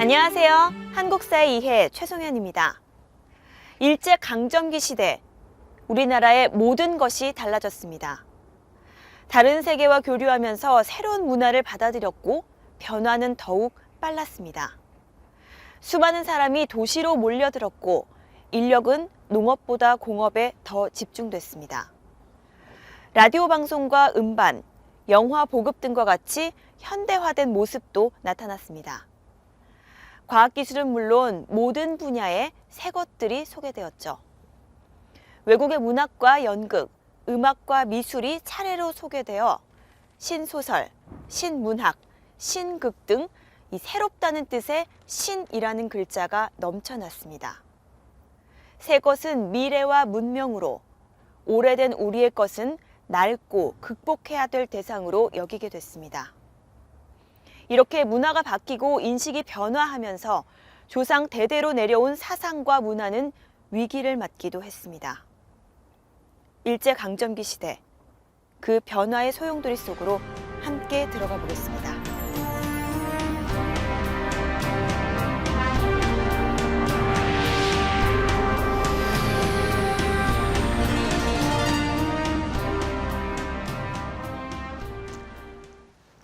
안녕하세요. 한국사의 이해 최송현입니다. 일제강점기 시대, 우리나라의 모든 것이 달라졌습니다. 다른 세계와 교류하면서 새로운 문화를 받아들였고 변화는 더욱 빨랐습니다. 수많은 사람이 도시로 몰려들었고 인력은 농업보다 공업에 더 집중됐습니다. 라디오 방송과 음반, 영화 보급 등과 같이 현대화된 모습도 나타났습니다. 과학기술은 물론 모든 분야의 새 것들이 소개되었죠. 외국의 문학과 연극, 음악과 미술이 차례로 소개되어 신소설, 신문학, 신극 등 이 새롭다는 뜻의 신이라는 글자가 넘쳐났습니다. 새 것은 미래와 문명으로, 오래된 우리의 것은 낡고 극복해야 될 대상으로 여기게 됐습니다. 이렇게 문화가 바뀌고 인식이 변화하면서 조상 대대로 내려온 사상과 문화는 위기를 맞기도 했습니다. 일제강점기 시대, 그 변화의 소용돌이 속으로 함께 들어가 보겠습니다.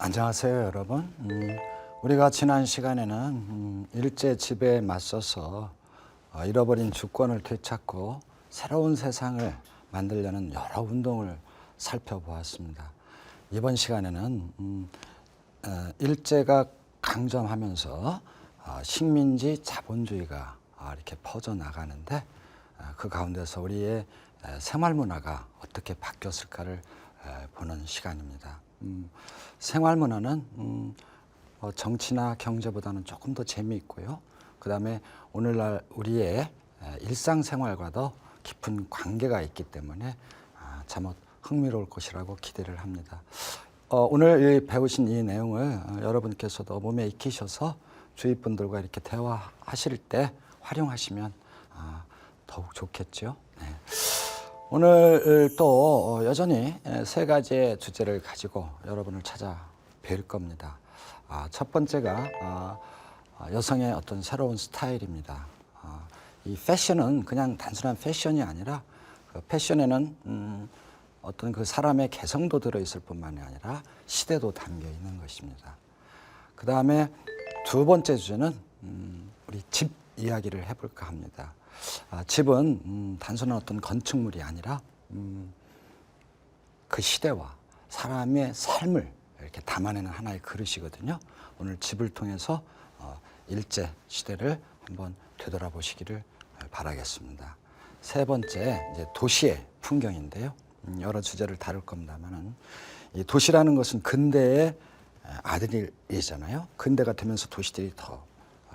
안녕하세요, 여러분. 우리가 지난 시간에는 일제 지배에 맞서서 잃어버린 주권을 되찾고 새로운 세상을 만들려는 여러 운동을 살펴보았습니다. 이번 시간에는 일제가 강점하면서 식민지 자본주의가 이렇게 퍼져나가는데 그 가운데서 우리의 생활문화가 어떻게 바뀌었을까를 보는 시간입니다. 생활문화는 정치나 경제보다는 조금 더 재미있고요. 그 다음에 오늘날 우리의 일상생활과도 깊은 관계가 있기 때문에 참으로 흥미로울 것이라고 기대를 합니다. 오늘 배우신 이 내용을 여러분께서도 몸에 익히셔서 주위 분들과 이렇게 대화하실 때 활용하시면 더욱 좋겠죠. 네. 오늘 또 여전히 세 가지의 주제를 가지고 여러분을 찾아뵐 겁니다. 첫 번째가 여성의 어떤 새로운 스타일입니다. 이 패션은 그냥 단순한 패션이 아니라 그 패션에는 어떤 그 사람의 개성도 들어있을 뿐만이 아니라 시대도 담겨 있는 것입니다. 그 다음에 두 번째 주제는 우리 집 이야기를 해볼까 합니다. 집은 단순한 어떤 건축물이 아니라 그 시대와 사람의 삶을 이렇게 담아내는 하나의 그릇이거든요. 오늘 집을 통해서 일제 시대를 한번 되돌아보시기를 바라겠습니다. 세 번째, 이제 도시의 풍경인데요. 여러 주제를 다룰 겁니다만은 이 도시라는 것은 근대의 아들이잖아요. 근대가 되면서 도시들이 더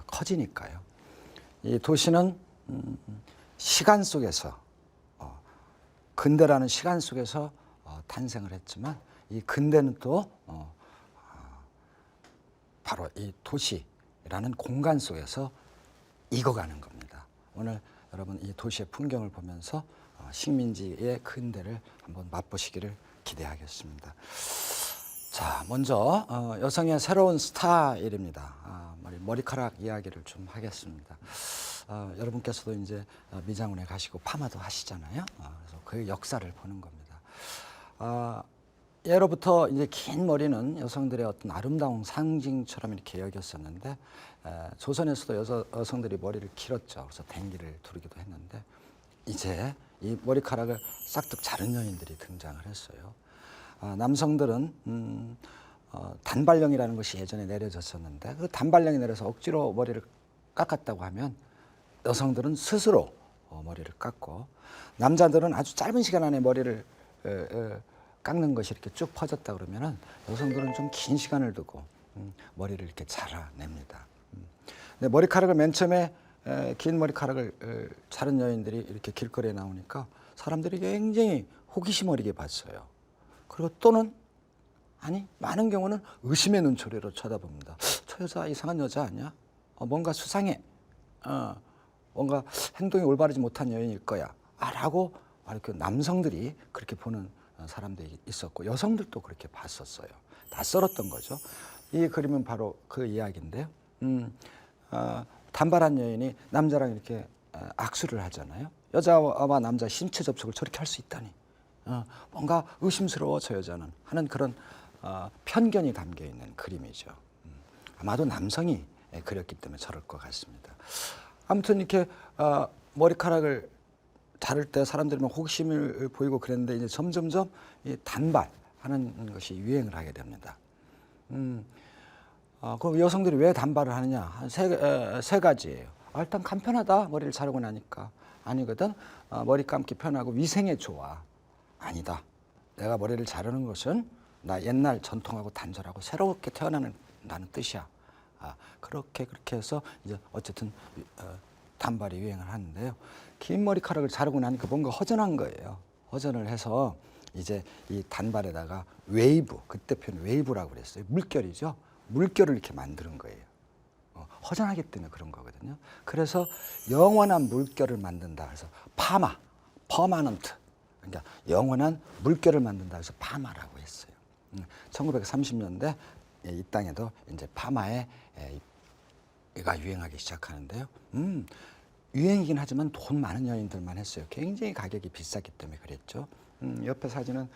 커지니까요. 이 도시는 시간 속에서 근대라는 시간 속에서 탄생을 했지만 이 근대는 또 바로 이 도시라는 공간 속에서 익어가는 겁니다. 오늘 여러분 이 도시의 풍경을 보면서 식민지의 근대를 한번 맛보시기를 기대하겠습니다. 자, 먼저 여성의 새로운 스타일입니다. 머리카락 이야기를 좀 하겠습니다. 여러분께서도 이제 미장원에 가시고 파마도 하시잖아요. 그래서 그 역사를 보는 겁니다. 예로부터 이제 긴 머리는 여성들의 어떤 아름다운 상징처럼 이렇게 여겼었는데 조선에서도 여성들이 머리를 길었죠. 그래서 댕기를 두르기도 했는데 이제 이 머리카락을 싹둑 자른 여인들이 등장을 했어요. 남성들은 단발령이라는 것이 예전에 내려졌었는데 그 단발령이 내려서 억지로 머리를 깎았다고 하면 여성들은 스스로 머리를 깎고 남자들은 아주 짧은 시간 안에 머리를 깎는 것이 이렇게 쭉 퍼졌다 그러면은 여성들은 좀 긴 시간을 두고 머리를 이렇게 자라냅니다. 근데 머리카락을 맨 처음에 긴 머리카락을 자른 여인들이 이렇게 길거리에 나오니까 사람들이 굉장히 호기심 어리게 봤어요. 그리고 또는 아니 많은 경우는 의심의 눈초리로 쳐다봅니다. 저 여자 이상한 여자 아니야? 뭔가 수상해. 뭔가 행동이 올바르지 못한 여인일 거야. 라고 이렇게 남성들이 그렇게 보는 사람들이 있었고 여성들도 그렇게 봤었어요. 낯설었던 거죠. 이 그림은 바로 그 이야기인데요. 단발한 여인이 남자랑 이렇게 악수를 하잖아요. 여자와 남자 신체 접촉을 저렇게 할 수 있다니. 뭔가 의심스러워 저 여자는 하는 그런 편견이 담겨 있는 그림이죠. 아마도 남성이 그렸기 때문에 저럴 것 같습니다. 아무튼 이렇게 머리카락을 자를 때 사람들이 막 호기심을 보이고 그랬는데 이제 점점점 이 단발하는 것이 유행을 하게 됩니다. 그럼 여성들이 왜 단발을 하느냐? 한 세 가지예요. 일단 간편하다. 머리를 자르고 나니까. 아니거든. 머리 감기 편하고 위생에 좋아. 아니다. 내가 머리를 자르는 것은 나 옛날 전통하고 단절하고 새롭게 태어나는 뜻이야. 그렇게 해서 이제 어쨌든 단발이 유행을 하는데요. 긴 머리카락을 자르고 나니까 뭔가 허전한 거예요. 허전을 해서 이제 이 단발에다가 웨이브, 그때 표현 웨이브라고 그랬어요. 물결이죠. 물결을 이렇게 만드는 거예요. 허전하기 때문에 그런 거거든요. 그래서 영원한 물결을 만든다 해서 파마, 퍼마넌트. 그러니까 영원한 물결을 만든다 해서 파마라고 했어요. 1930년대 이 땅에도 이제 파마가 유행하기 시작하는데요. 유행이긴 하지만 돈 많은 여인들만 했어요. 굉장히 가격이 비쌌기 때문에 그랬죠. 옆에 사진은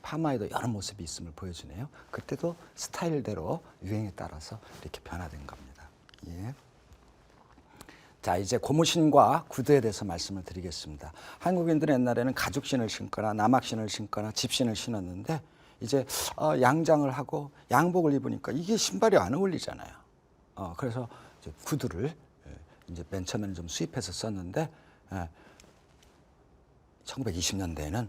파마에도 여러 모습이 있음을 보여주네요. 그때도 스타일대로 유행에 따라서 이렇게 변화된 겁니다. 예. 자, 이제 고무신과 구두에 대해서 말씀을 드리겠습니다. 한국인들은 옛날에는 가죽신을 신거나 남학신을 신거나 집신을 신었는데 이제 양장을 하고 양복을 입으니까 이게 신발이 안 어울리잖아요. 그래서 이제 구두를 이제 맨 처음에는 좀 수입해서 썼는데 1920년대에는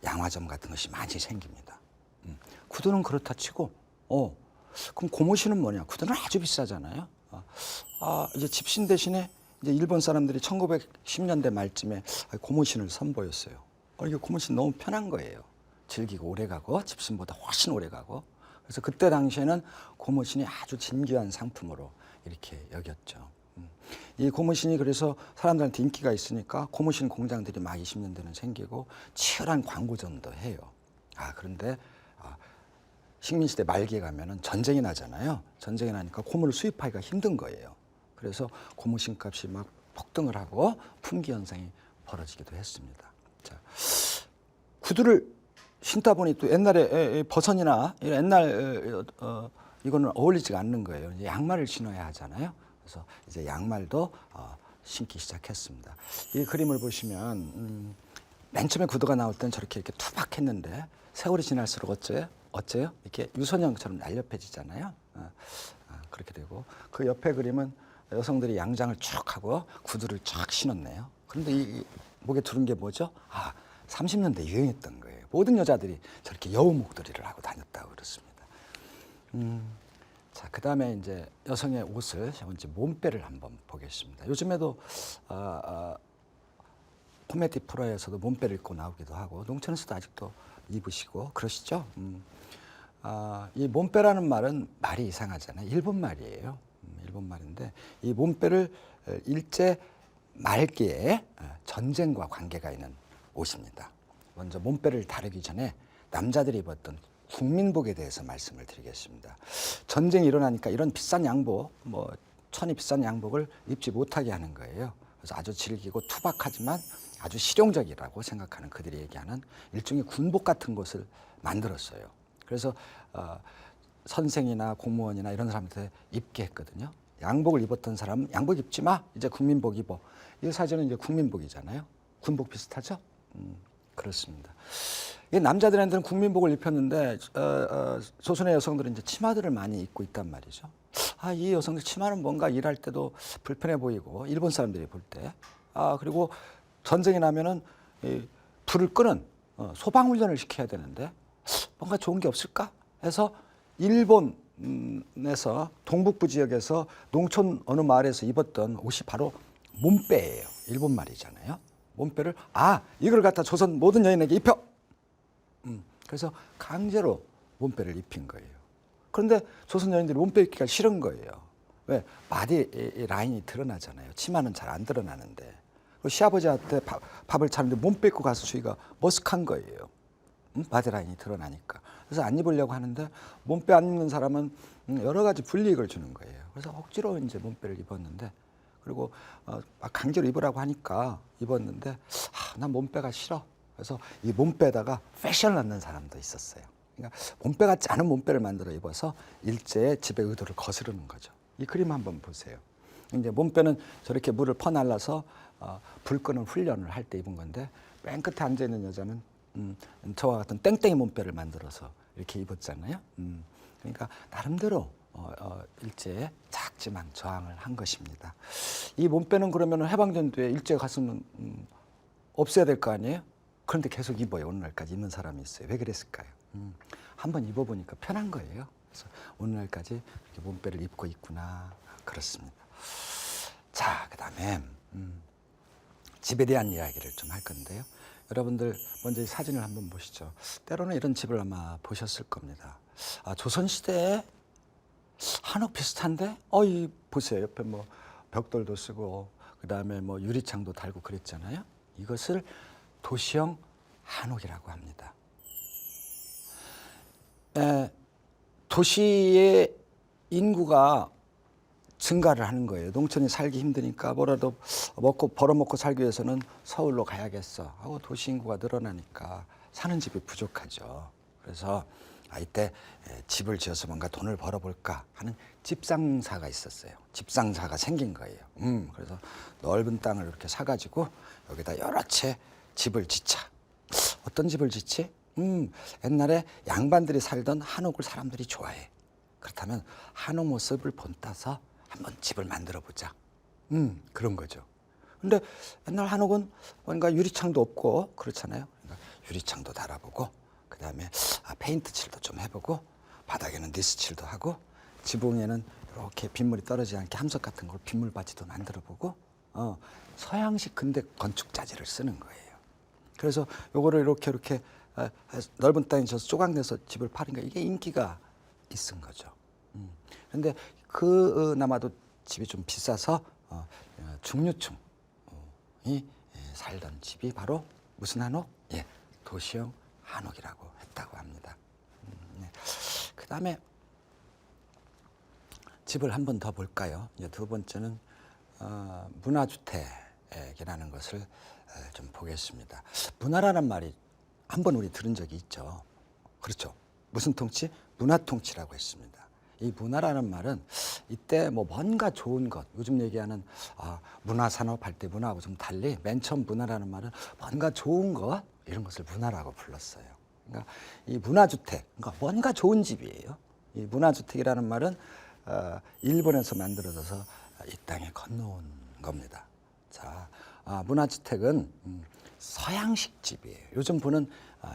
양화점 같은 것이 많이 생깁니다. 구두는 그렇다 치고 그럼 고무신은 뭐냐? 구두는 아주 비싸잖아요. 이제 집신 대신에 이제 일본 사람들이 1910년대 말쯤에 고무신을 선보였어요. 이게 고무신 너무 편한 거예요. 즐기고 오래가고 집신보다 훨씬 오래가고. 그래서 그때 당시에는 고무신이 아주 진귀한 상품으로 이렇게 여겼죠. 이 고무신이 그래서 사람들한테 인기가 있으니까 고무신 공장들이 막 20년대는 생기고 치열한 광고전도 해요. 그런데 식민시대 말기에 가면은 전쟁이 나잖아요. 전쟁이 나니까 고무를 수입하기가 힘든 거예요. 그래서 고무신 값이 막 폭등을 하고 품귀 현상이 벌어지기도 했습니다. 자, 구두를 신다 보니 또 옛날에 버선이나 옛날 이거는 어울리지가 않는 거예요. 이제 양말을 신어야 하잖아요. 그래서 이제 양말도 신기 시작했습니다. 이 그림을 보시면 맨 처음에 구두가 나올 때는 저렇게 이렇게 투박했는데 세월이 지날수록 어째요? 이렇게 유선형처럼 날렵해지잖아요. 그렇게 되고 그 옆에 그림은 여성들이 양장을 쭉 하고 구두를 쫙 신었네요. 그런데 이 목에 두른 게 뭐죠? 30년대 유행했던 거예요. 모든 여자들이 저렇게 여우 목도리를 하고 다녔다고 그렇습니다. 자, 그 다음에 이제 여성의 옷을 이제 몸빼를 한번 보겠습니다. 요즘에도 코미디 프로에서도 몸빼를 입고 나오기도 하고 농촌에서도 아직도 입으시고 그러시죠. 이 몸빼라는 말은 말이 이상하잖아요. 일본 말이에요. 일본 말인데 이 몸빼를 일제 말기에 전쟁과 관계가 있는 옷입니다. 먼저 몸빼를 다루기 전에 남자들이 입었던 국민복에 대해서 말씀을 드리겠습니다. 전쟁이 일어나니까 이런 비싼 양복, 천이 비싼 양복을 입지 못하게 하는 거예요. 그래서 아주 질기고 투박하지만 아주 실용적이라고 생각하는 그들이 얘기하는 일종의 군복 같은 것을 만들었어요. 그래서 선생이나 공무원이나 이런 사람한테 입게 했거든요. 양복을 입었던 사람은 양복 입지 마, 이제 국민복 입어. 이 사진은 이제 국민복이잖아요. 군복 비슷하죠? 그렇습니다. 남자들한테는 국민복을 입혔는데 조선의 여성들은 이제 치마들을 많이 입고 있단 말이죠. 이 여성들 치마는 뭔가 일할 때도 불편해 보이고 일본 사람들이 볼 때 그리고 전쟁이 나면은 불을 끄는 소방 훈련을 시켜야 되는데 뭔가 좋은 게 없을까 해서 일본에서 동북부 지역에서 농촌 어느 마을에서 입었던 옷이 바로 몸빼예요. 일본 말이잖아요. 몸빼를 이걸 갖다 조선 모든 여인에게 입혀. 그래서 강제로 몸빼를 입힌 거예요. 그런데 조선 여인들이 몸빼 입기가 싫은 거예요. 왜? 바디 라인이 드러나잖아요. 치마는 잘 안 드러나는데. 시아버지한테 밥을 차는데 몸빼 입고 가서 주기가 머쓱한 거예요. 바디 라인이 드러나니까. 그래서 안 입으려고 하는데 몸빼 안 입는 사람은 여러 가지 불이익을 주는 거예요. 그래서 억지로 이제 몸빼를 입었는데 그리고 막 강제로 입으라고 하니까 입었는데 난 몸빼가 싫어. 그래서 이 몸빼에다가 패션을 넣는 사람도 있었어요. 그러니까 몸빼 같지 않은 몸빼를 만들어 입어서 일제의 지배 의도를 거스르는 거죠. 이 그림 한번 보세요. 이제 몸빼는 저렇게 물을 퍼날라서 불 끄는 훈련을 할 때 입은 건데 맨 끝에 앉아 있는 여자는 저와 같은 땡땡이 몸빼를 만들어서 이렇게 입었잖아요. 그러니까 나름대로 일제에 작지만 저항을 한 것입니다. 이 몸빼는 그러면 해방전도에 일제 갔으면 없애야 될 거 아니에요? 그런데 계속 입어요. 오늘날까지 입는 사람이 있어요. 왜 그랬을까요? 한번 입어보니까 편한 거예요. 그래서 오늘날까지 이렇게 몸빼를 입고 있구나. 그렇습니다. 자, 그 다음에 집에 대한 이야기를 좀 할 건데요. 여러분들 먼저 이 사진을 한번 보시죠. 때로는 이런 집을 아마 보셨을 겁니다. 조선시대에 한옥 비슷한데? 이 보세요. 옆에 뭐 벽돌도 쓰고 그 다음에 뭐 유리창도 달고 그랬잖아요. 이것을 도시형 한옥이라고 합니다. 도시의 인구가 증가를 하는 거예요. 농촌이 살기 힘드니까 뭐라도 벌어먹고 살기 위해서는 서울로 가야겠어 하고 도시 인구가 늘어나니까 사는 집이 부족하죠. 그래서 이때 집을 지어서 뭔가 돈을 벌어볼까 하는 집상사가 있었어요. 집상사가 생긴 거예요. 그래서 넓은 땅을 이렇게 사가지고 여기다 여러 채 집을 짓자. 어떤 집을 짓지? 옛날에 양반들이 살던 한옥을 사람들이 좋아해. 그렇다면 한옥 모습을 본따서 한번 집을 만들어 보자. 그런 거죠. 근데 옛날 한옥은 뭔가 유리창도 없고 그렇잖아요. 그러니까 유리창도 달아보고 그 다음에 페인트 칠도 좀 해보고 바닥에는 니스 칠도 하고 지붕에는 이렇게 빗물이 떨어지지 않게 함석 같은 걸 빗물바지도 만들어보고 서양식 근대 건축 자재를 쓰는 거예요. 그래서 요거를 이렇게 넓은 땅에 저 조각내서 집을 파니까 이게 인기가 있은 거죠. 그런데 그나마도 집이 좀 비싸서 중류층이 살던 집이 바로 무슨 한옥? 도시형 한옥이라고 했다고 합니다. 그 다음에 집을 한 번 더 볼까요? 이제 두 번째는 문화주택이라는 것을 좀 보겠습니다. 문화라는 말이 한 번 우리 들은 적이 있죠. 그렇죠. 무슨 통치? 문화통치라고 했습니다. 이 문화라는 말은 이때 뭐 뭔가 좋은 것, 요즘 얘기하는 문화산업 할 때 문화하고 좀 달리 맨 처음 문화라는 말은 뭔가 좋은 것, 이런 것을 문화라고 불렀어요. 그러니까 이 문화주택, 그러니까 뭔가 좋은 집이에요. 이 문화주택이라는 말은 일본에서 만들어져서 이 땅에 건너온 겁니다. 자, 문화주택은 서양식 집이에요. 요즘 보는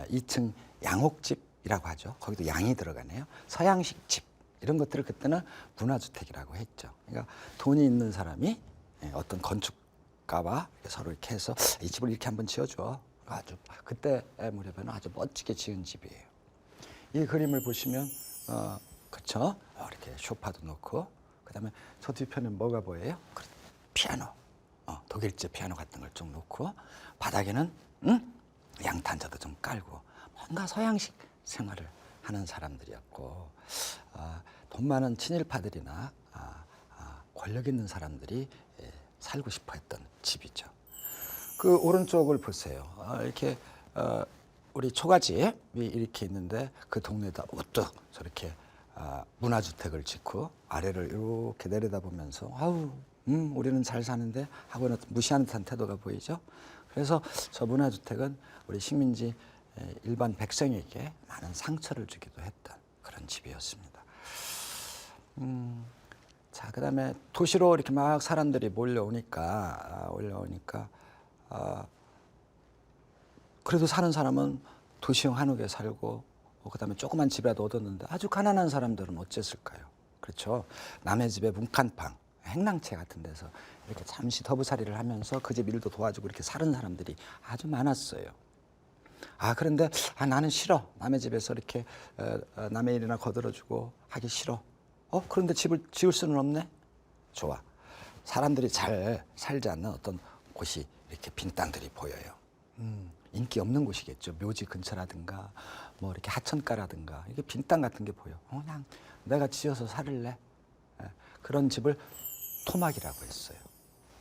2층 양옥집이라고 하죠. 거기도 양이 들어가네요. 서양식 집. 이런 것들을 그때는 문화주택이라고 했죠. 그러니까 돈이 있는 사람이 어떤 건축가와 서로 이렇게 해서 이 집을 이렇게 한번 지어줘. 아주 그때 무렵에는 아주 멋지게 지은 집이에요. 이 그림을 보시면 그렇죠. 이렇게 소파도 놓고 그다음에 저 뒤편에 뭐가 보여요? 피아노. 독일제 피아노 같은 걸 좀 놓고 바닥에는 양탄자도 좀 깔고 뭔가 서양식 생활을 하는 사람들이었고 돈 많은 친일파들이나 권력 있는 사람들이 살고 싶어 했던 집이죠. 그 오른쪽을 보세요. 이렇게 우리 초가집이 이렇게 있는데 그 동네에다 우뚝 저렇게 문화주택을 짓고 아래를 이렇게 내려다보면서 우리는 잘 사는데 하고는 무시하는 듯한 태도가 보이죠. 그래서 저 문화주택은 우리 식민지 일반 백성에게 많은 상처를 주기도 했던 그런 집이었습니다. 자, 그다음에 도시로 이렇게 막 사람들이 몰려오니까 그래도 사는 사람은 도시형 한옥에 살고 그다음에 조그만 집이라도 얻었는데 아주 가난한 사람들은 어쨌을까요? 그렇죠. 남의 집에 문간방, 행랑채 같은 데서 이렇게 잠시 더부살이를 하면서 그 집 일도 도와주고 이렇게 사는 사람들이 아주 많았어요. 그런데 나는 싫어. 남의 집에서 이렇게 남의 일이나 거들어주고 하기 싫어. 그런데 집을 지을 수는 없네. 좋아. 사람들이 잘 살지 않는 어떤 곳이 이렇게 빈 땅들이 보여요. 인기 없는 곳이겠죠. 묘지 근처라든가 뭐 이렇게 하천가라든가 이게 빈 땅 같은 게 보여. 그냥 내가 지어서 살을래. 예, 그런 집을 토막이라고 했어요.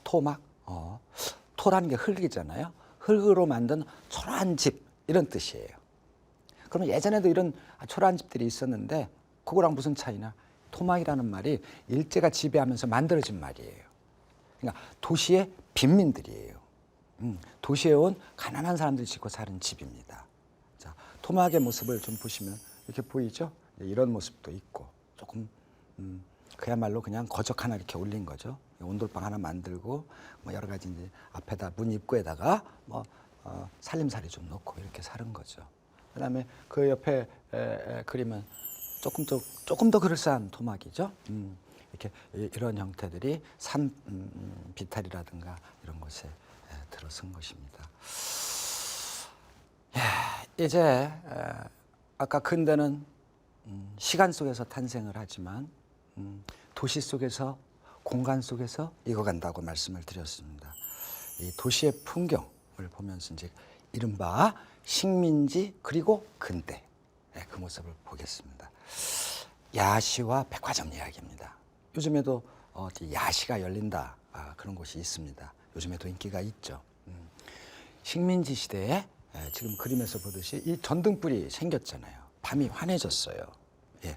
토막. 토라는 게 흙이잖아요. 흙으로 만든 초라한 집 이런 뜻이에요. 그러면 예전에도 이런 초라한 집들이 있었는데 그거랑 무슨 차이나? 토막이라는 말이 일제가 지배하면서 만들어진 말이에요. 그러니까 도시의 빈민들이에요. 도시에 온 가난한 사람들이 짓고 사는 집입니다. 자, 토막의 모습을 좀 보시면 이렇게 보이죠? 이런 모습도 있고 조금 그야말로 그냥 거적 하나 이렇게 올린 거죠. 온돌방 하나 만들고 뭐 여러 가지 이제 앞에다 문 입구에다가 뭐 살림살이 좀 놓고 이렇게 사는 거죠. 그다음에 그 옆에 그림은 조금 더 그럴싸한 토막이죠. 이렇게 이런 형태들이 산 비탈이라든가 이런 곳에 들어선 것입니다. 이제 아까 근대는 시간 속에서 탄생을 하지만 도시 속에서 공간 속에서 익어간다고 말씀을 드렸습니다. 이 도시의 풍경을 보면서 이제 이른바 식민지 그리고 근대 그 모습을 보겠습니다. 야시와 백화점 이야기입니다. 요즘에도 야시가 열린다 그런 곳이 있습니다. 요즘에도 인기가 있죠. 식민지 시대에 지금 그림에서 보듯이 이 전등불이 생겼잖아요. 밤이 환해졌어요. 예.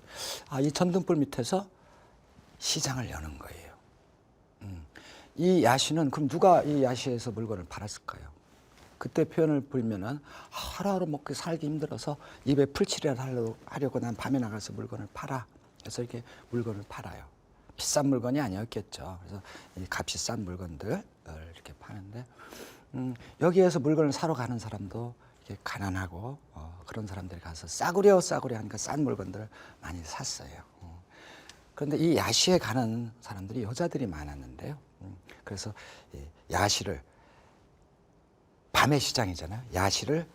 이 전등불 밑에서 시장을 여는 거예요. 이 야시는 그럼 누가 이 야시에서 물건을 팔았을까요? 그때 표현을 불면은 하루하루 먹고 살기 힘들어서 입에 풀칠이라도 하려고 난 밤에 나가서 물건을 팔아. 그래서 이렇게 물건을 팔아요. 비싼 물건이 아니었겠죠. 그래서 이 값이 싼 물건들 이렇게 파는데 여기에서 물건을 사러 가는 사람도 이렇게 가난하고 그런 사람들이 가서 싸구려 하니까 싼 물건들을 많이 샀어요. 그런데 이 야시에 가는 사람들이 여자들이 많았는데요. 그래서 야시를 밤의 시장이잖아요. 야시를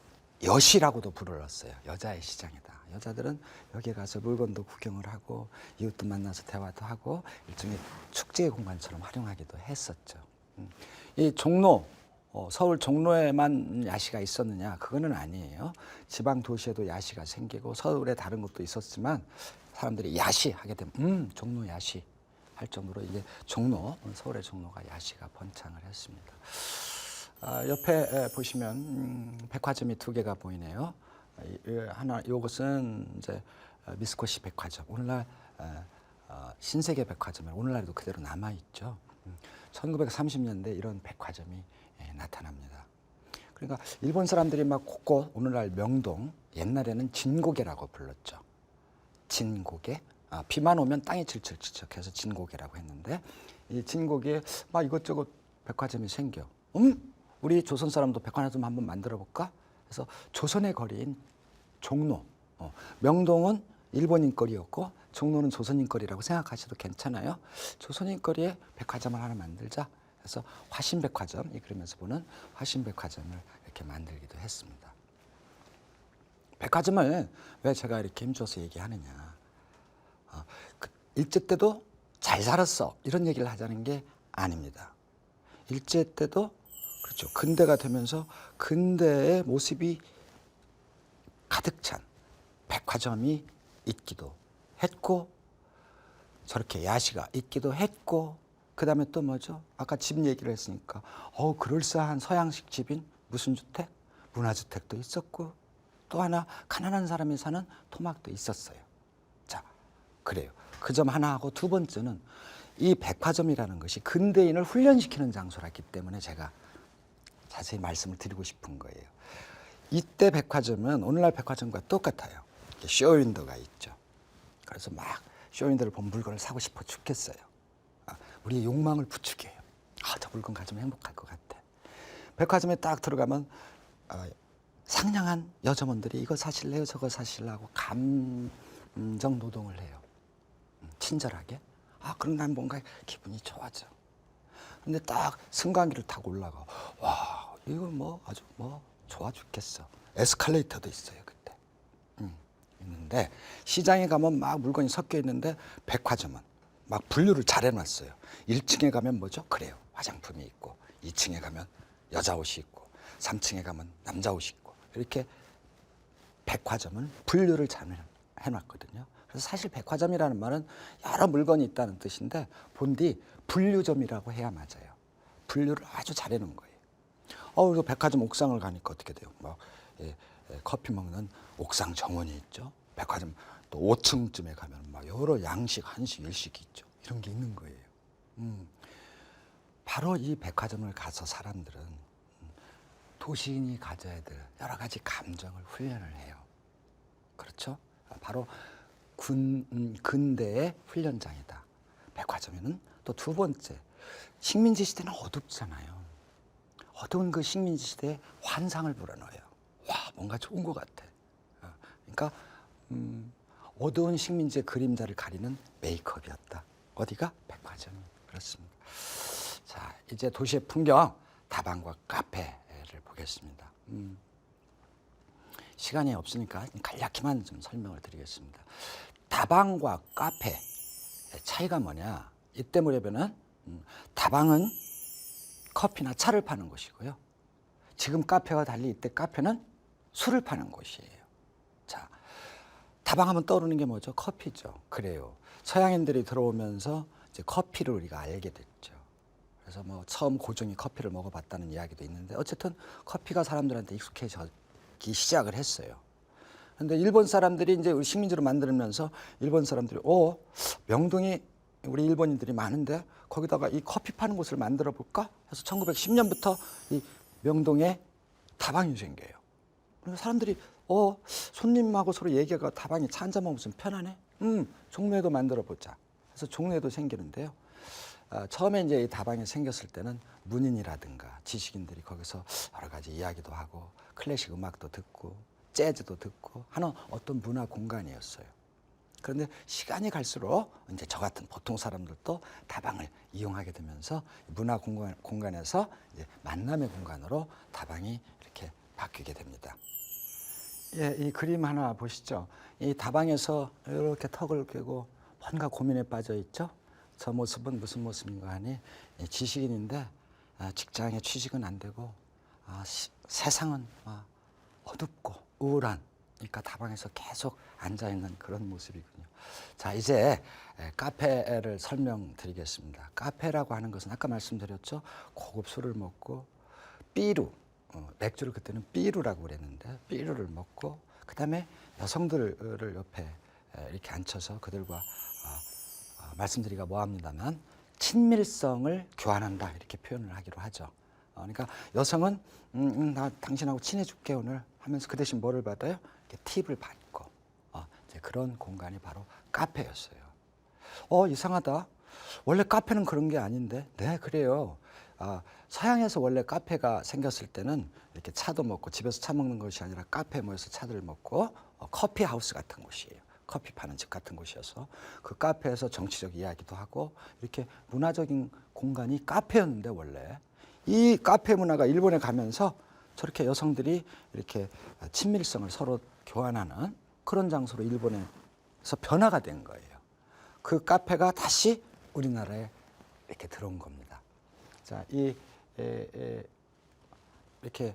여시라고도 불렀어요. 여자의 시장이다. 여자들은 여기에 가서 물건도 구경을 하고 이웃도 만나서 대화도 하고 일종의 축제의 공간처럼 활용하기도 했었죠. 이 종로, 서울 종로에만 야시가 있었느냐? 그거는 아니에요. 지방 도시에도 야시가 생기고 서울에 다른 곳도 있었지만 사람들이 야시 하게 되면 종로 야시 할 정도로 이제 종로, 서울의 종로가 야시가 번창을 했습니다. 옆에 보시면 백화점이 두 개가 보이네요. 요것은 이제 미스코시 백화점. 오늘날 신세계 백화점이 오늘날에도 그대로 남아 있죠. 1930년대 이런 백화점이 나타납니다. 그러니까 일본 사람들이 막 곳곳 오늘날 명동, 옛날에는 진고개라고 불렀죠. 진고개. 비만 오면 땅이 질척질척해서 진고개라고 했는데 이 진고개에 막 이것저것 백화점이 생겨. 우리 조선 사람도 백화점 한번 만들어 볼까? 그래서 조선의 거리인 종로. 명동은 일본인 거리였고 종로는 조선인 거리라고 생각하셔도 괜찮아요. 조선인 거리에 백화점을 하나 만들자. 그래서 화신백화점, 이 그림에서 보는 화신백화점을 이렇게 만들기도 했습니다. 백화점을 왜 제가 이렇게 힘줘서 얘기하느냐. 일제 때도 잘 살았어. 이런 얘기를 하자는 게 아닙니다. 일제 때도 그렇죠. 근대가 되면서 근대의 모습이 가득 찬 백화점이 있기도 했고 저렇게 야시가 있기도 했고 그다음에 또 뭐죠? 아까 집 얘기를 했으니까 그럴싸한 서양식 집인 무슨 주택? 문화주택도 있었고 또 하나 가난한 사람이 사는 토막도 있었어요. 자, 그래요. 그 점 하나 하고 두 번째는 이 백화점이라는 것이 근대인을 훈련시키는 장소라기 때문에 제가 자세히 말씀을 드리고 싶은 거예요. 이때 백화점은 오늘날 백화점과 똑같아요. 쇼윈도가 있죠. 그래서 막 쇼윈도를 본 물건을 사고 싶어 죽겠어요. 우리의 욕망을 부추겨요. 저 물건 가지면 행복할 것 같아. 백화점에 딱 들어가면 상냥한 여점원들이 이거 사실래요? 저거 사실라고 감정 노동을 해요. 친절하게. 그럼 난 뭔가 기분이 좋아져. 근데 딱 승강기를 타고 올라가. 와, 이거 뭐 아주 뭐 좋아 죽겠어. 에스컬레이터도 있어요, 그때. 있는데 시장에 가면 막 물건이 섞여 있는데 백화점은 막 분류를 잘 해놨어요. 1층에 가면 뭐죠? 그래요. 화장품이 있고 2층에 가면 여자 옷이 있고 3층에 가면 남자 옷이 있고 이렇게 백화점은 분류를 잘 해놨거든요. 그래서 사실 백화점이라는 말은 여러 물건이 있다는 뜻인데 본디 분류점이라고 해야 맞아요. 분류를 아주 잘 해놓은 거예요. 이거 백화점 옥상을 가니까 어떻게 돼요? 커피 먹는 옥상 정원이 있죠. 백화점 또 5층쯤에 가면 막 여러 양식, 한식, 일식이 있죠. 이런 게 있는 거예요. 바로 이 백화점을 가서 사람들은 도시인이 가져야 될 여러 가지 감정을 훈련을 해요. 그렇죠? 바로 근대의 훈련장이다. 백화점에는 또 두 번째, 식민지 시대는 어둡잖아요. 어두운 그 식민지 시대에 환상을 불어넣어요. 와, 뭔가 좋은 것 같아. 그러니까 어두운 식민지의 그림자를 가리는 메이크업이었다. 어디가? 백화점이. 그렇습니다. 자, 이제 도시의 풍경, 다방과 카페를 보겠습니다. 시간이 없으니까 간략히만 좀 설명을 드리겠습니다. 다방과 카페의 차이가 뭐냐? 이때 무렵에는 다방은 커피나 차를 파는 곳이고요. 지금 카페와 달리 이때 카페는 술을 파는 곳이에요. 자, 다방하면 떠오르는 게 뭐죠? 커피죠. 그래요. 서양인들이 들어오면서 이제 커피를 우리가 알게 됐죠. 그래서 뭐 처음 고종이 커피를 먹어봤다는 이야기도 있는데 어쨌든 커피가 사람들한테 익숙해지기 시작을 했어요. 근데 일본 사람들이 이제 우리 식민지로 만들면서 일본 사람들이 명동이 우리 일본인들이 많은데 거기다가 이 커피 파는 곳을 만들어 볼까? 해서 1910년부터 이 명동에 다방이 생겨요. 그래서 사람들이 손님하고 서로 얘기가 다방에 차 한잔 먹으면 편하네. 종로에도 만들어 보자. 그래서 종로에도 생기는데요. 처음에 이제 이 다방이 생겼을 때는 문인이라든가 지식인들이 거기서 여러 가지 이야기도 하고 클래식 음악도 듣고 재즈도 듣고 하는 어떤 문화 공간이었어요. 그런데 시간이 갈수록 이제 저 같은 보통 사람들도 다방을 이용하게 되면서 문화 공간에서 이제 만남의 공간으로 다방이 이렇게 바뀌게 됩니다. 예, 이 그림 하나 보시죠. 이 다방에서 이렇게 턱을 꿰고 뭔가 고민에 빠져 있죠. 저 모습은 무슨 모습인가 하니 지식인인데 직장에 취직은 안 되고 세상은 어둡고 우울한, 그러니까 다방에서 계속 앉아 있는 그런 모습이군요. 자, 이제 카페를 설명드리겠습니다. 카페라고 하는 것은 아까 말씀드렸죠. 고급 술을 먹고 삐루, 맥주를 그때는 삐루라고 그랬는데 삐루를 먹고 그다음에 여성들을 옆에 이렇게 앉혀서 그들과 말씀드리기가 뭐합니다만 친밀성을 교환한다 이렇게 표현을 하기로 하죠. 그러니까 여성은 나 당신하고 친해줄게 오늘 하면서 그 대신 뭐를 받아요? 이렇게 팁을 받고 이제 그런 공간이 바로 카페였어요. 이상하다. 원래 카페는 그런 게 아닌데. 네, 그래요. 서양에서 원래 카페가 생겼을 때는 이렇게 차도 먹고 집에서 차 먹는 것이 아니라 카페에 모여서 차들을 먹고 커피 하우스 같은 곳이에요. 커피 파는 집 같은 곳이어서 그 카페에서 정치적 이야기도 하고 이렇게 문화적인 공간이 카페였는데 원래 이 카페 문화가 일본에 가면서 저렇게 여성들이 이렇게 친밀성을 서로 교환하는 그런 장소로 일본에서 변화가 된 거예요. 그 카페가 다시 우리나라에 이렇게 들어온 겁니다. 자, 이렇게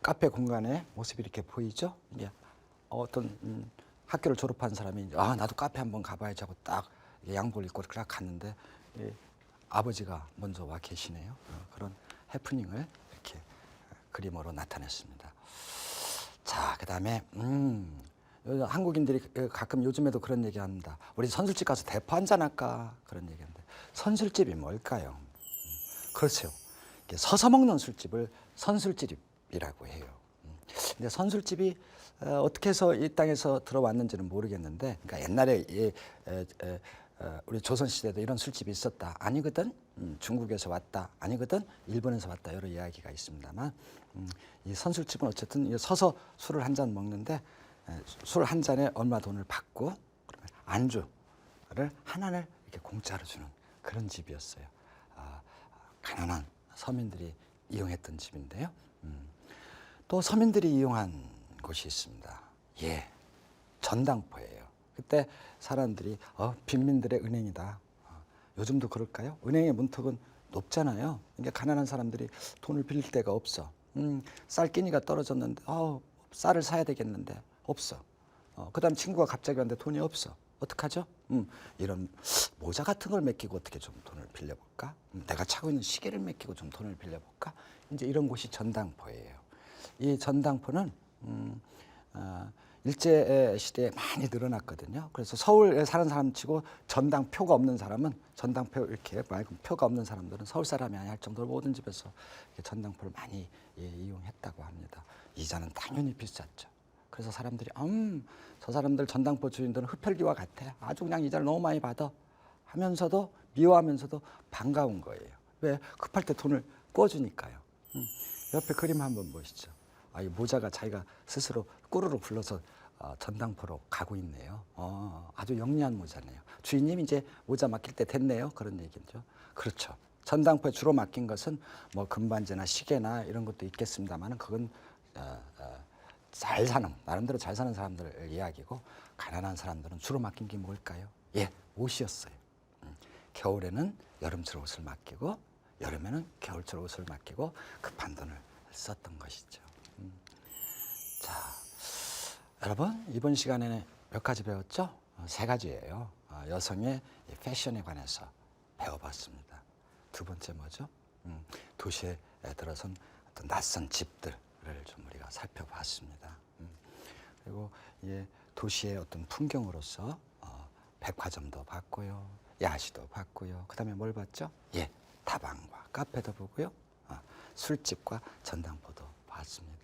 카페 공간의 모습이 이렇게 보이죠? 이게 어떤 학교를 졸업한 사람이 나도 카페 한번 가봐야지 하고 딱 양복을 입고 그렇게 갔는데 아버지가 먼저 와 계시네요. 그런 해프닝을 이렇게 그림으로 나타냈습니다. 자, 그다음에 한국인들이 가끔 요즘에도 그런 얘기합니다. 우리 선술집 가서 대포 한잔 할까 그런 얘기하는데 선술집이 뭘까요? 그렇죠. 서서 먹는 술집을 선술집이라고 해요. 근데 선술집이 어떻게 해서 이 땅에서 들어왔는지는 모르겠는데, 그러니까 옛날에 우리 조선 시대도 이런 술집이 있었다. 아니거든 중국에서 왔다. 아니거든 일본에서 왔다. 여러 이야기가 있습니다만, 이 선술집은 어쨌든 서서 술을 한 잔 먹는데 술 한 잔에 얼마 돈을 받고 그러면 안주를 하나를 이렇게 공짜로 주는 그런 집이었어요. 가난한 서민들이 이용했던 집인데요. 또 서민들이 이용한 곳이 있습니다. 예, 전당포예요. 그때 사람들이 빈민들의 은행이다. 요즘도 그럴까요? 은행의 문턱은 높잖아요. 그러니까 가난한 사람들이 돈을 빌릴 데가 없어. 쌀 끼니가 떨어졌는데 쌀을 사야 되겠는데 없어. 그다음 친구가 갑자기 왔는데 돈이 없어. 어떡하죠? 이런 모자 같은 걸 맡기고 어떻게 좀 돈을 빌려볼까? 내가 차고 있는 시계를 맡기고 좀 돈을 빌려볼까? 이제 이런 곳이 전당포예요. 이 전당포는 일제 시대에 많이 늘어났거든요. 그래서 서울에 사는 사람 치고 전당표가 없는 사람은 전당표 이렇게 맑은 표가 없는 사람들은 서울 사람이 아니야 할 정도로 모든 집에서 전당포를 많이 이용했다고 합니다. 이자는 당연히 비쌌죠. 그래서 사람들이 저 사람들 전당포 주인들은 흡혈귀와 같아. 아주 그냥 이자를 너무 많이 받아 하면서도 미워하면서도 반가운 거예요. 왜? 급할 때 돈을 꿔주니까요. 옆에 그림 한번 보시죠. 이 모자가 자기가 스스로 꾸르르 불러서 전당포로 가고 있네요. 아주 영리한 모자네요. 주인님 이제 모자 맡길 때 됐네요. 그런 얘기죠. 그렇죠. 전당포에 주로 맡긴 것은 뭐 금반지나 시계나 이런 것도 있겠습니다만 그건 잘 사는 나름대로 잘 사는 사람들 이야기고 가난한 사람들은 주로 맡긴 게 뭘까요? 예, 옷이었어요. 겨울에는 여름철 옷을 맡기고 여름에는 겨울철 옷을 맡기고 급한 돈을 썼던 것이죠. 자, 여러분 이번 시간에는 몇 가지 배웠죠? 3가지예요. 여성의 패션에 관해서 배워봤습니다. 두 번째 뭐죠? 도시에 들어선 어떤 낯선 집들을 좀 우리가 살펴봤습니다. 그리고 도시의 어떤 풍경으로서 백화점도 봤고요, 야시도 봤고요. 그다음에 뭘 봤죠? 예, 다방과 카페도 보고요, 술집과 전당포도 봤습니다.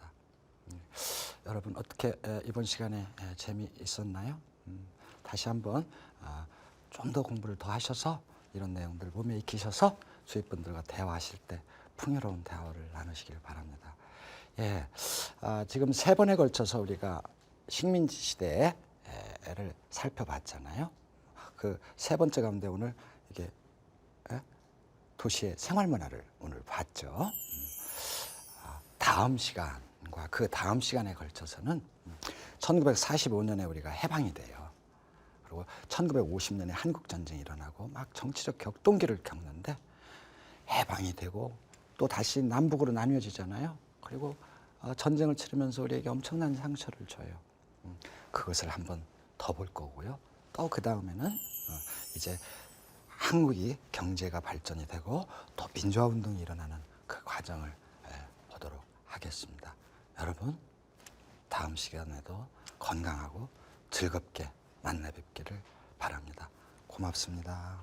여러분 어떻게 이번 시간에 재미있었나요? 다시 한번 좀 더 공부를 더 하셔서 이런 내용들 몸에 익히셔서 주위 분들과 대화하실 때 풍요로운 대화를 나누시길 바랍니다. 예, 지금 3번에 걸쳐서 우리가 식민지 시대를 살펴봤잖아요. 그 3번째 가운데 오늘 이게 도시의 생활 문화를 오늘 봤죠. 다음 시간과 그 다음 시간에 걸쳐서는 1945년에 우리가 해방이 돼요. 그리고 1950년에 한국전쟁이 일어나고 막 정치적 격동기를 겪는데 해방이 되고 또 다시 남북으로 나뉘어지잖아요. 그리고 전쟁을 치르면서 우리에게 엄청난 상처를 줘요. 그것을 한번 더 볼 거고요. 또 그 다음에는 이제 한국이 경제가 발전이 되고 또 민주화 운동이 일어나는 그 과정을 보도록 하겠습니다. 여러분 다음 시간에도 건강하고 즐겁게 만나 뵙기를 바랍니다. 고맙습니다.